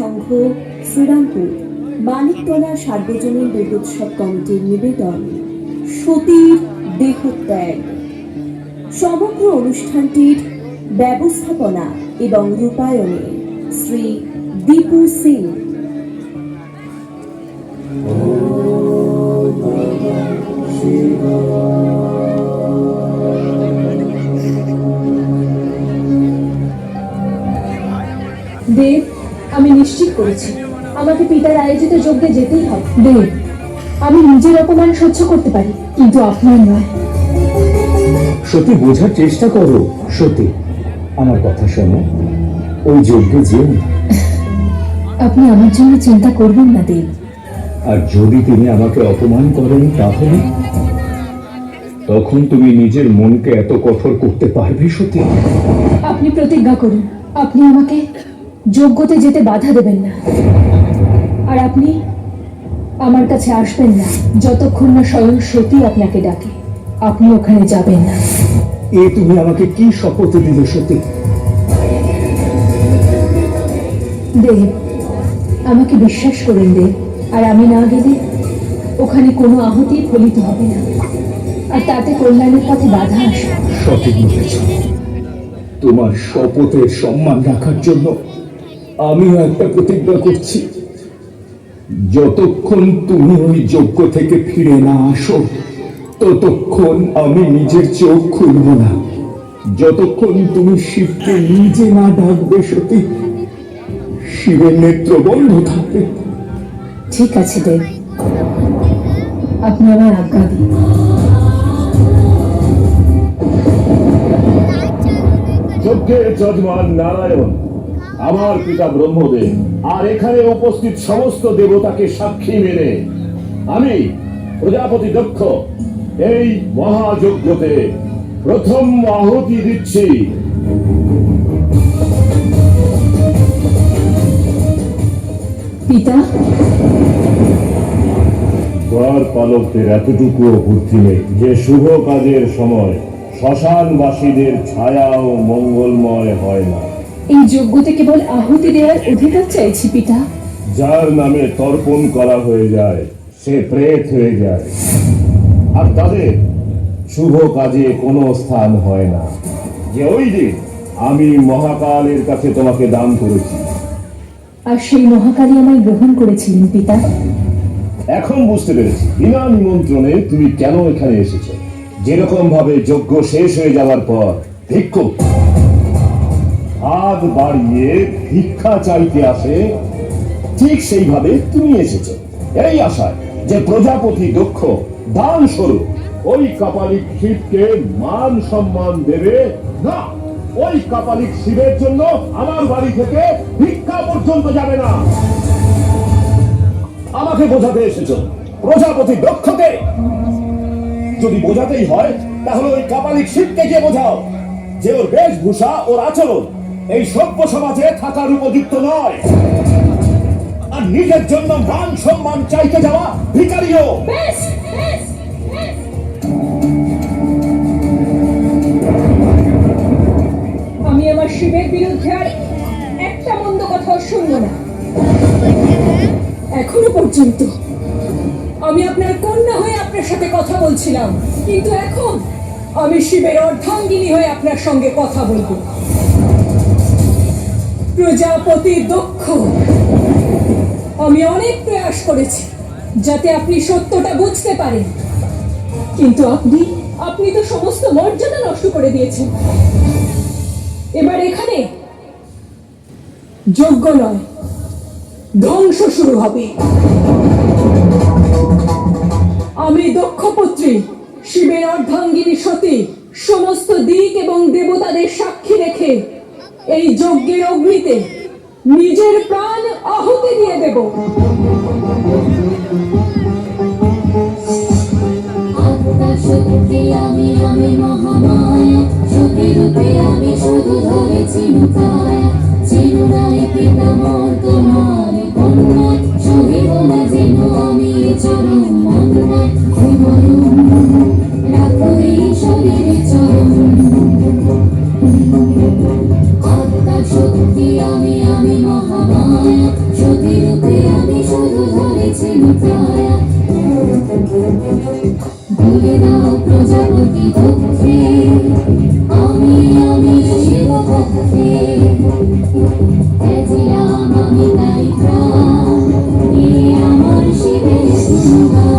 সংঘ শ্রীরামপুর মানিকতলা সার্বজনীন দুর্গোৎসব কমিটির নিবেদন সতীর দেহত্যাগ। সমগ্র অনুষ্ঠানটির ব্যবস্থাপনা এবং রূপায়ণে শ্রী দীপু সিং। দেব, আমি নিশ্চিত করেছি আমাকে পিতার আয়োজিত যজ্ঞে যেতেই হবে। দেব, আমি নিজের অপমান সহ্য করতে পারি, কিন্তু আপনার নয়। সত্যি বোঝার চেষ্টা করো। সত্যি আমার কথা শোনো, ওই যজ্ঞে যেও না। আপনি আমার জন্য চিন্তা করবেন না দেব। আর যদি তিনি আমাকে অপমান করেন তাহলে তখন তুমি নিজের মনকে এত কঠোর করতে পারবে? সত্যি আপনি প্রতিজ্ঞা করুন, আপনি আমাকে যজ্ঞতে যেতে বাধা দেবেন না। আর আপনি আমার কাছে আসবেন না যতক্ষণ না স্বয়ং সতী আপনাকে ডাকে। আপনি ওখানে যাবেন না। এ তুমি আমাকে কি শপথ দিলে? সত্যি দেব, আমাকে বিশ্বাস করুন দেব। আর আমি না গেলে ওখানে কোনো আহুতি ফলিত হবে না, আর তাতে কল্যাণের পথে বাধা আসবে। সঠিক বলেছ। তোমার শপথের সম্মান রাখার জন্য আমিও একটা প্রতিজ্ঞা করছি। যতক্ষণ তুমি ওই যজ্ঞ থেকে ফিরে না আসো ততক্ষণ আমি নিজের চোখ খুলব না। যতক্ষণ তুমি শিবকে নিজে না ডাকবে সতী, শিবের নেত্র বন্ধ থাকবে। ঠিক আছে দেব, আপনি আমার আজ্ঞা দিন। যজ্ঞের যজমান নারায়ণ, আমার পিতা ব্রহ্মদেব, আর এখানে উপস্থিত সমস্ত দেবতাকে সাক্ষী মেনে আমি প্রজাপতি দক্ষ এই মহাযজ্ঞতে প্রথম আহুতি দিচ্ছি। পিতা, দ্বার পালকদের এতটুকুও বুদ্ধি নেই যে শুভ কাজের সময় শ্মশানবাসীদের ছায়াও মঙ্গলময় হয় না। এই যজ্ঞতে কেবল আহুতি দেওয়ার অধিকার চাইছি পিতা। যার নামে তর্পণ করা হয়ে যায় সে প্রেত হয়ে যায়, আর তাদের শুভ কাজে কোনো স্থান হয় না। যে ওই দিন আমি মহাকালের কাছে তোমাকে দান করেছি, আর সেই মহাকালী আমায় গ্রহণ করেছিলেন পিতা। এখন বুঝতে পেরেছি বিনা নিমন্ত্রণে তুমি কেন এখানে এসেছো। যেরকম ভাবে যজ্ঞ শেষ হয়ে যাওয়ার পর ভিক্ষুক হাত বাড়িয়ে ভিক্ষা চাইতে আসে, ঠিক সেইভাবে তুমি এসেছো এই আশায় যে প্রজাপতি দক্ষ দান স্বরূপ ওই কাপালিক শিবকে মান সম্মান দেবে। না, ওই কাপালিক শিবের জন্য আমার বাড়ি থেকে ভিক্ষা পর্যন্ত যাবে না। আমাকে বোঝাতে এসেছো প্রজাপতি দক্ষকে? যদি বোঝাতেই হয় তাহলে ওই কাপালিক শিবকে গিয়ে বোঝাও যে ওর বেশভূষা, ওর আচরণ এই সভ্য সমাজে থাকার উপযুক্ত নয়। আর নিজের জন্য মান সম্মান চাইতে যাওয়া ভিখারিও। আমি আমার শিবের বিরুদ্ধে আর একটা মন্দ কথা শুনবো না। এখনো পর্যন্ত আমি আপনার কন্যা হয়ে আপনার সাথে কথা বলছিলাম, কিন্তু এখন আমি শিবের অর্ধাঙ্গিনী হয়ে আপনার সঙ্গে কথা বলবো। প্রজাপতি দক্ষ, আমি অনেক প্রয়াস করেছি যাতে আপনি সত্যটা বুঝতে পারেন, কিন্তু আপনি তো সমস্ত মর্যাদা নষ্ট করে দিয়েছেন। এবার এখানে যজ্ঞ নয়, ধ্বংস শুরু হবে। আমি দক্ষপুত্রী শিবের অর্ধাঙ্গিনী সতী সমস্ত দিক এবং দেবতাদের সাক্ষী রেখে এই যজ্ঞের অগ্নিতে নিজের প্রাণ আহুতি দিয়ে দেব। আমি মহামায়া, সতী রূপে আমি শুধু ধরেছি মুখায়। চিরুনাই পিতামহ তোমার কন্যা, সহিব না যেন আমি চরম মন্নায়। রাখো এই শরীরে চরম আত্মা শক্তি। আমি মহামায়া। বিষ্ণুগান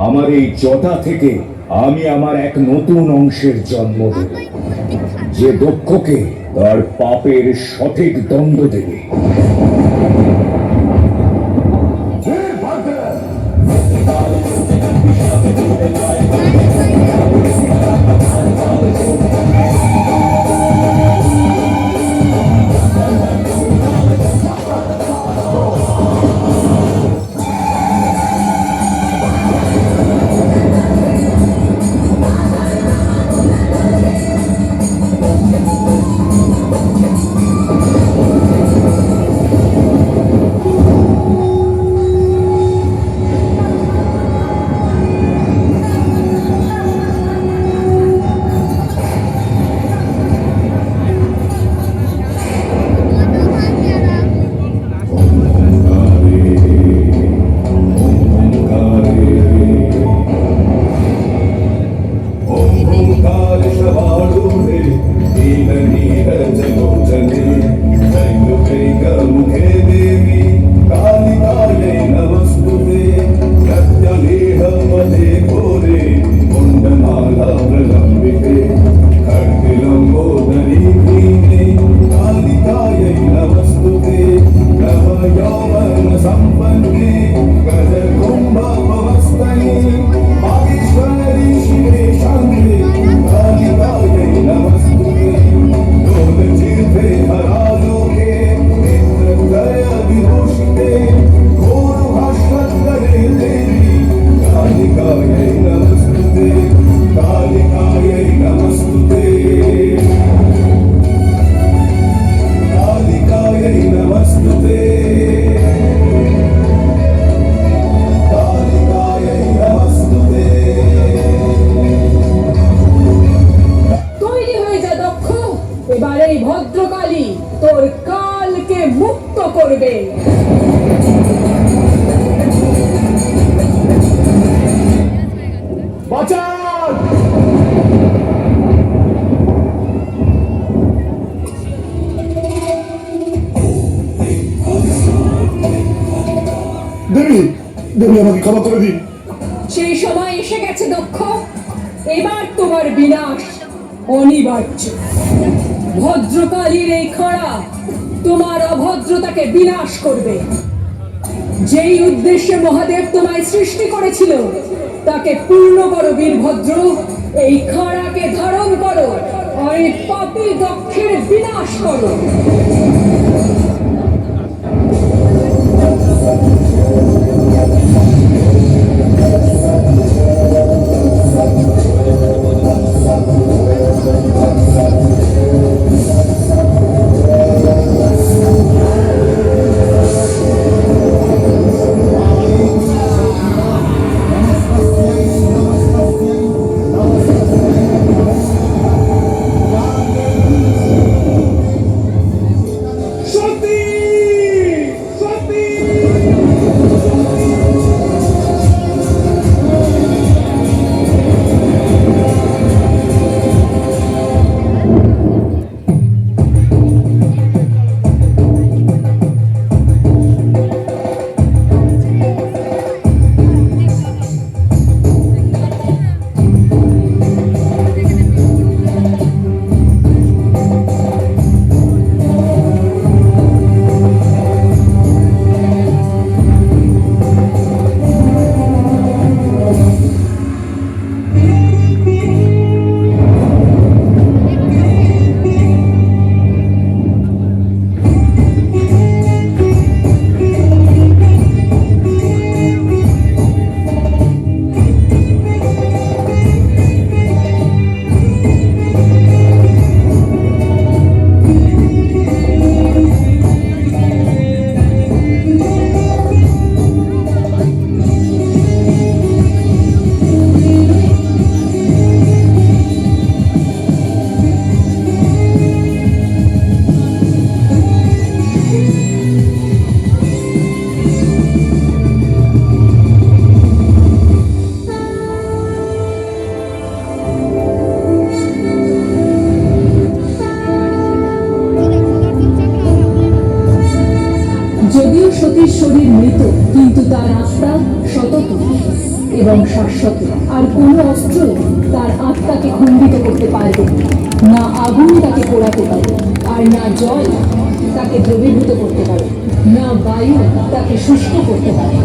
আমার এই জটা থেকে আমি আমার এক নতুন অংশের জন্ম দেব, যে দক্ষকে তার পাপের সঠিক দণ্ড দেবে। তৈরি হয়ে যা দক্ষ, এবার এই ভদ্রকালী তোর কালকে মুক্ত করবে। বাঁচান! দেবী, দেবী আমাকে ক্ষমা করে দিন। সেই সময় এসে গেছে দক্ষ, এবার তোমার বিনাশ অনিবার্য। ভদ্রকালীর এই খরা তোমার অভদ্রতাকে বিনাশ করবে। যেই উদ্দেশ্যে মহাদেব তোমায় সৃষ্টি করেছিল তাকে পূর্ণ করো বীরভদ্র। এই খরাকে ধারণ করো আর এই পাপী দক্ষের বিনাশ করো। সতীর শরীর মৃত, কিন্তু তার আত্মা সতত এবং শাশ্বত। আর কোনো অস্ত্র তার আত্মাকে খণ্ডিত করতে পারবে না। না আগুন তাকে পোড়াতে পারে, আর না জল তাকে দ্রবীভূত করতে পারে, না বায়ু তাকে শুষ্ক করতে পারে।